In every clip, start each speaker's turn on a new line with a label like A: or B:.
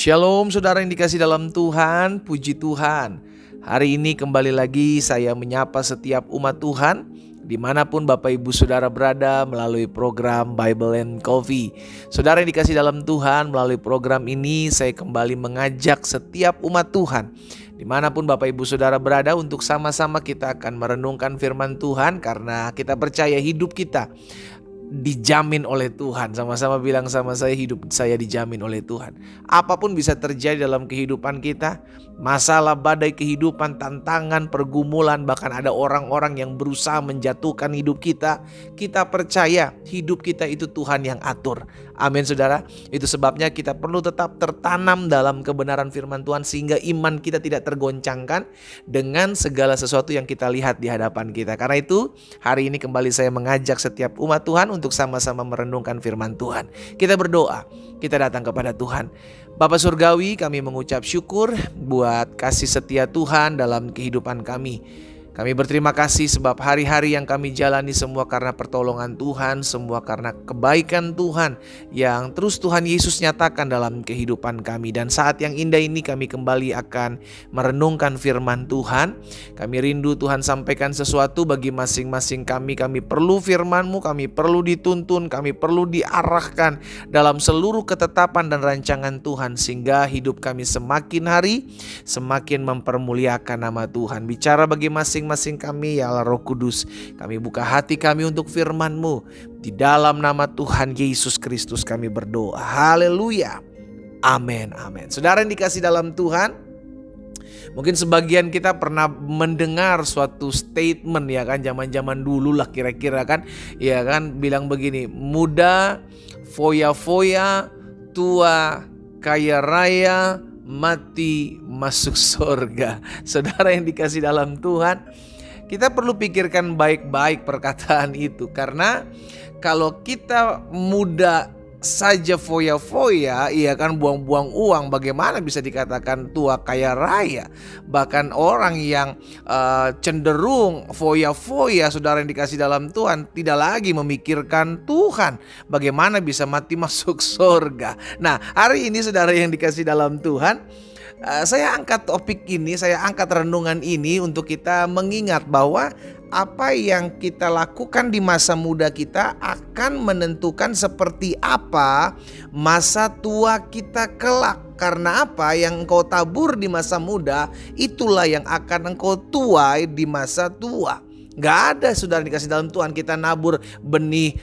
A: Shalom saudara yang dikasih dalam Tuhan, puji Tuhan. Hari ini kembali lagi saya menyapa setiap umat Tuhan dimanapun Bapak Ibu Saudara berada melalui program Bible and Coffee. Saudara yang dikasih dalam Tuhan, melalui program ini saya kembali mengajak setiap umat Tuhan dimanapun Bapak Ibu Saudara berada untuk sama-sama kita akan merenungkan firman Tuhan, karena kita percaya hidup kita dijamin oleh Tuhan. Sama-sama bilang sama saya, hidup saya dijamin oleh Tuhan. Apapun bisa terjadi dalam kehidupan kita, masalah, badai kehidupan, tantangan, pergumulan, bahkan ada orang-orang yang berusaha menjatuhkan hidup kita. Kita percaya hidup kita itu Tuhan yang atur. Amin saudara. Itu sebabnya kita perlu tetap tertanam dalam kebenaran firman Tuhan, sehingga iman kita tidak tergoncangkan dengan segala sesuatu yang kita lihat di hadapan kita. Karena itu hari ini kembali saya mengajak setiap umat Tuhan untuk sama-sama merenungkan firman Tuhan. Kita berdoa, kita datang kepada Tuhan. Bapa Surgawi, kami mengucap syukur buat kasih setia Tuhan dalam kehidupan kami. Kami berterima kasih sebab hari-hari yang kami jalani semua karena pertolongan Tuhan, semua karena kebaikan Tuhan yang terus Tuhan Yesus nyatakan dalam kehidupan kami. Dan saat yang indah ini kami kembali akan merenungkan firman Tuhan. Kami rindu Tuhan sampaikan sesuatu bagi masing-masing kami. Kami perlu firman-Mu, kami perlu dituntun, kami perlu diarahkan dalam seluruh ketetapan dan rancangan Tuhan, sehingga hidup kami semakin hari semakin mempermuliakan nama Tuhan. Bicara bagi masing-masing kami ya Allah Roh Kudus. Kami buka hati kami untuk firman-Mu. Di dalam nama Tuhan Yesus Kristus kami berdoa. Haleluya. Amin, amin. Saudara yang dikasih dalam Tuhan, mungkin sebagian kita pernah mendengar suatu statement ya kan, zaman-zaman dulu lah kira-kira kan, ya kan, bilang begini, muda foya-foya, tua kaya raya, mati masuk surga. Saudara yang dikasih dalam Tuhan, kita perlu pikirkan baik-baik perkataan itu. Karena kalau kita muda saja foya-foya, iya kan, buang-buang uang, bagaimana bisa dikatakan tua kaya raya? Bahkan orang yang cenderung foya-foya, saudara yang dikasih dalam Tuhan, tidak lagi memikirkan Tuhan, bagaimana bisa mati masuk surga. Nah, hari ini saudara yang dikasih dalam Tuhan, saya angkat topik ini, saya angkat renungan ini untuk kita mengingat bahwa apa yang kita lakukan di masa muda kita akan menentukan seperti apa masa tua kita kelak. Karena apa yang engkau tabur di masa muda, itulah yang akan engkau tuai di masa tua. Gak ada saudara dikasih dalam Tuhan kita nabur benih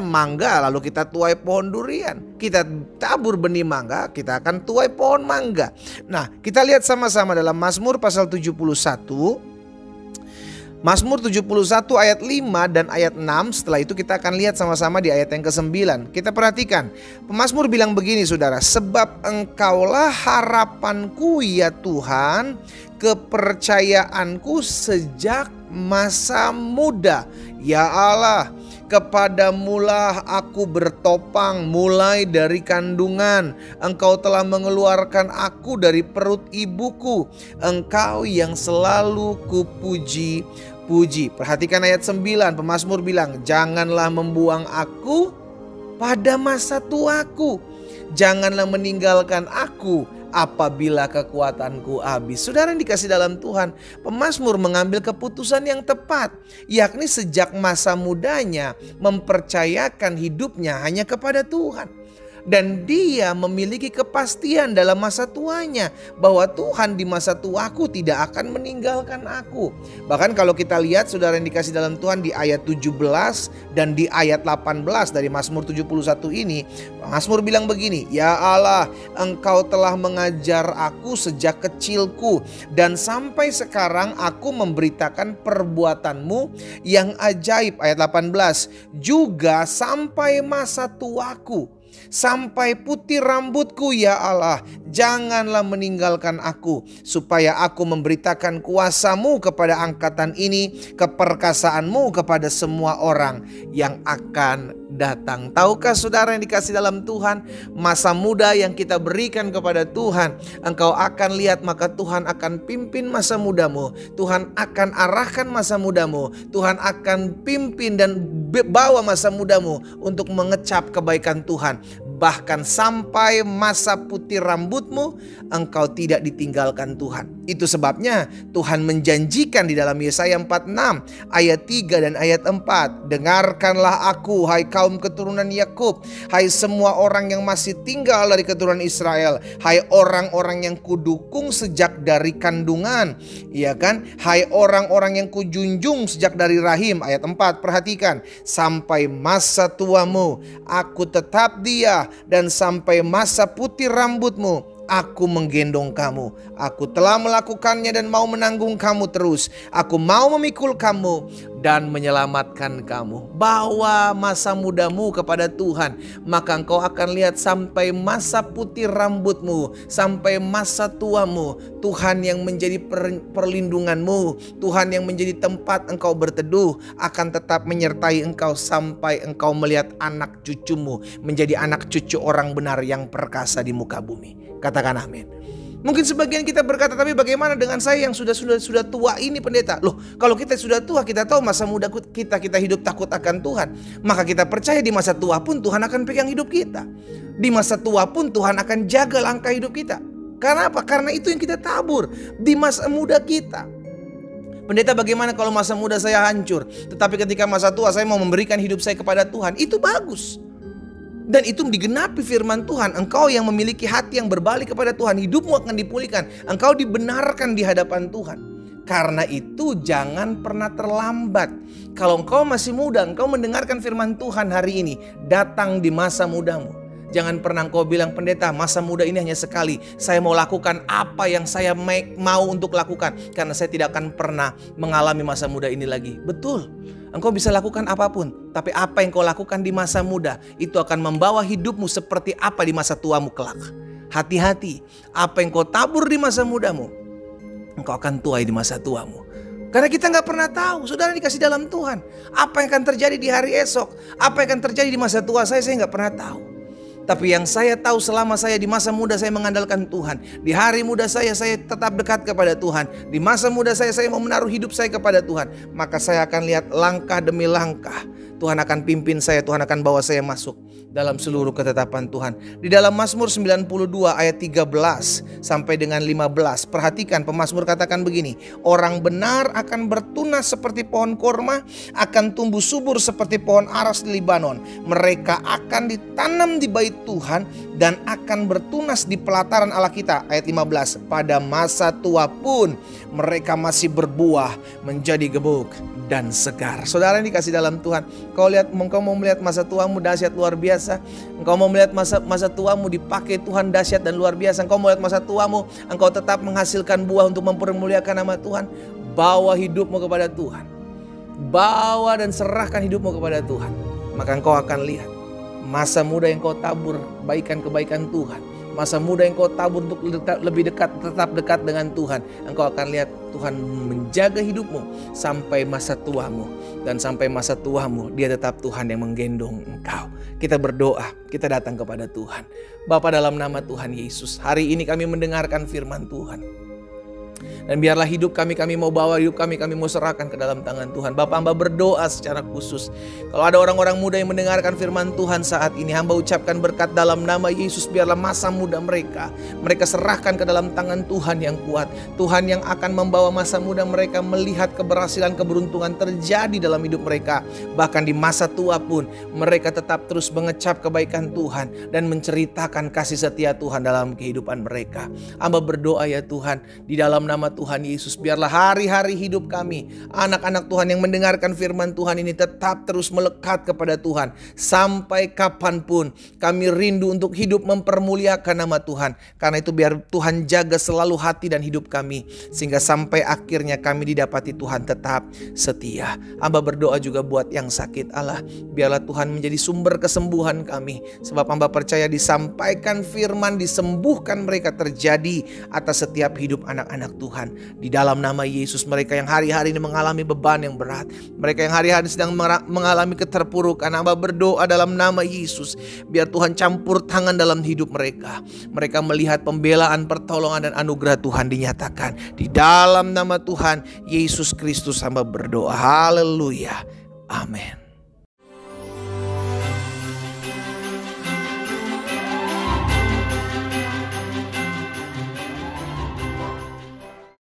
A: mangga lalu kita tuai pohon durian. Kita tabur benih mangga, kita akan tuai pohon mangga. Nah, kita lihat sama-sama dalam Mazmur pasal 71. Mazmur 71 ayat 5 dan ayat 6. Setelah itu kita akan lihat sama-sama di ayat yang ke-9. Kita perhatikan, pemazmur bilang begini saudara, sebab engkaulah harapanku ya Tuhan, kepercayaanku sejak masa muda. Ya Allah, kepadamulah aku bertopang mulai dari kandungan. Engkau telah mengeluarkan aku dari perut ibuku. Engkau yang selalu kupuji. Perhatikan ayat 9, pemazmur bilang, janganlah membuang aku pada masa tuaku. Janganlah meninggalkan aku apabila kekuatanku habis. Saudara yang dikasih dalam Tuhan, pemazmur mengambil keputusan yang tepat, yakni sejak masa mudanya mempercayakan hidupnya hanya kepada Tuhan. Dan dia memiliki kepastian dalam masa tuanya bahwa Tuhan di masa tuaku tidak akan meninggalkan aku. Bahkan kalau kita lihat saudara yang dikasih dalam Tuhan di ayat 17 dan di ayat 18 dari Mazmur 71 ini, Mazmur bilang begini, ya Allah, engkau telah mengajar aku sejak kecilku, dan sampai sekarang aku memberitakan perbuatanmu yang ajaib. Ayat 18, juga sampai masa tuaku, sampai putih rambutku ya Allah, janganlah meninggalkan aku, supaya aku memberitakan kuasamu kepada angkatan ini, keperkasaanmu kepada semua orang yang akan datang. Tahukah saudara yang dikasih dalam Tuhan, masa muda yang kita berikan kepada Tuhan, engkau akan lihat maka Tuhan akan pimpin masa mudamu, Tuhan akan arahkan masa mudamu, Tuhan akan pimpin dan bawa masa mudamu untuk mengecap kebaikan Tuhan.
B: bahkan sampai masa putih rambutmu, engkau tidak ditinggalkan Tuhan. Itu sebabnya Tuhan menjanjikan di dalam Yesaya 46 ayat 3 dan ayat 4. Dengarkanlah aku, hai kaum keturunan Yakub, hai semua orang yang masih tinggal dari keturunan Israel, hai orang-orang yang kudukung sejak dari kandungan, ya kan? Hai orang-orang yang kujunjung sejak dari rahim. Ayat 4, perhatikan. Sampai masa tuamu aku tetap dia, dan sampai masa putih rambutmu aku menggendong kamu. Aku telah melakukannya dan mau menanggung kamu terus. Aku mau memikul kamu dan menyelamatkan kamu. Bawa masa mudamu kepada Tuhan, maka engkau akan lihat sampai masa putih rambutmu, sampai masa tuamu, Tuhan yang menjadi perlindunganmu, Tuhan yang menjadi tempat engkau berteduh akan tetap menyertai engkau sampai engkau melihat anak cucumu menjadi anak cucu orang benar yang perkasa di muka bumi. Katakan amin. Mungkin sebagian kita berkata, tapi bagaimana dengan saya yang sudah tua ini, pendeta? Loh, kalau kita sudah tua, kita tahu masa muda kita hidup takut akan Tuhan, maka kita percaya di masa tua pun Tuhan akan pegang hidup kita. Di masa tua pun Tuhan akan jaga langkah hidup kita. Karena apa? Karena itu yang kita tabur di masa muda kita. Pendeta, bagaimana kalau masa muda saya hancur, tetapi ketika masa tua saya mau memberikan hidup saya kepada Tuhan? Itu bagus. Dan itu digenapi firman Tuhan. Engkau yang memiliki hati yang berbalik kepada Tuhan, hidupmu akan dipulihkan. Engkau dibenarkan di hadapan Tuhan. Karena itu jangan pernah terlambat. Kalau engkau masih muda, engkau mendengarkan firman Tuhan hari ini, datang di masa mudamu. Jangan pernah engkau bilang, pendeta, masa muda ini hanya sekali. Saya mau lakukan apa yang saya mau untuk lakukan, karena saya tidak akan pernah mengalami masa muda ini lagi. Betul. Engkau bisa lakukan apapun, tapi apa yang kau lakukan di masa muda itu akan membawa hidupmu seperti apa di masa tuamu kelak. Hati-hati, apa yang kau tabur di masa mudamu, engkau akan tuai di masa tuamu. Karena kita nggak pernah tahu, saudara dikasih dalam Tuhan, apa yang akan terjadi di hari esok, apa yang akan terjadi di masa tua saya nggak pernah tahu. Tapi yang saya tahu, selama saya di masa muda saya mengandalkan Tuhan. Di hari muda saya tetap dekat kepada Tuhan. Di masa muda saya mau menaruh hidup saya kepada Tuhan. Maka saya akan lihat langkah demi langkah. Tuhan akan pimpin saya, Tuhan akan bawa saya masuk dalam seluruh ketetapan Tuhan. Di dalam Mazmur 92 ayat 13 sampai dengan 15. Perhatikan, pemazmur katakan begini. Orang benar akan bertunas seperti pohon korma, akan tumbuh subur seperti pohon aras di Libanon. Mereka akan ditanam di bait Tuhan dan akan bertunas di pelataran Allah kita. Ayat 15. Pada masa tua pun mereka masih berbuah menjadi gebuk dan segar. Saudara yang dikasih dalam Tuhan, engkau mau melihat masa tuamu dahsyat luar biasa. Engkau mau melihat masa tuamu dipakai Tuhan dahsyat dan luar biasa. Engkau mau melihat masa tuamu engkau tetap menghasilkan buah untuk mempermuliakan nama Tuhan. Bawa hidupmu kepada Tuhan. Bawa dan serahkan hidupmu kepada Tuhan. Maka engkau akan lihat masa muda yang kau tabur kebaikan-kebaikan Tuhan. Masa muda yang kau tabur untuk lebih dekat, tetap dekat dengan Tuhan. Engkau akan lihat Tuhan menjaga hidupmu sampai masa tuamu. Dan sampai masa tuamu dia tetap Tuhan yang menggendong engkau. Kita berdoa, kita datang kepada Tuhan. Bapa, dalam nama Tuhan Yesus, hari ini kami mendengarkan firman Tuhan. Dan biarlah hidup kami mau bawa hidup kami mau serahkan ke dalam tangan Tuhan. Bapak, hamba berdoa secara khusus. Kalau ada orang-orang muda yang mendengarkan firman Tuhan saat ini, hamba ucapkan berkat dalam nama Yesus. Biarlah masa muda mereka serahkan ke dalam tangan Tuhan yang kuat. Tuhan yang akan membawa masa muda mereka melihat keberhasilan, keberuntungan terjadi dalam hidup mereka. Bahkan di masa tua pun mereka tetap terus mengecap kebaikan Tuhan dan menceritakan kasih setia Tuhan dalam kehidupan mereka. Hamba berdoa ya Tuhan, di dalam nama Tuhan Yesus, biarlah hari-hari hidup kami, anak-anak Tuhan yang mendengarkan firman Tuhan ini tetap terus melekat kepada Tuhan. Sampai kapanpun kami rindu untuk hidup mempermuliakan nama Tuhan. Karena itu biar Tuhan jaga selalu hati dan hidup kami, sehingga sampai akhirnya kami didapati Tuhan tetap setia. Hamba berdoa juga buat yang sakit, Allah, biarlah Tuhan menjadi sumber kesembuhan kami. Sebab hamba percaya disampaikan firman, disembuhkan mereka terjadi atas setiap hidup anak-anak Tuhan. Di dalam nama Yesus, mereka yang hari-hari ini mengalami beban yang berat, mereka yang hari-hari sedang mengalami keterpurukan, hamba berdoa dalam nama Yesus, biar Tuhan campur tangan dalam hidup mereka. Mereka melihat pembelaan, pertolongan dan anugerah Tuhan dinyatakan. Di dalam nama Tuhan Yesus Kristus hamba berdoa. Haleluya. Amin.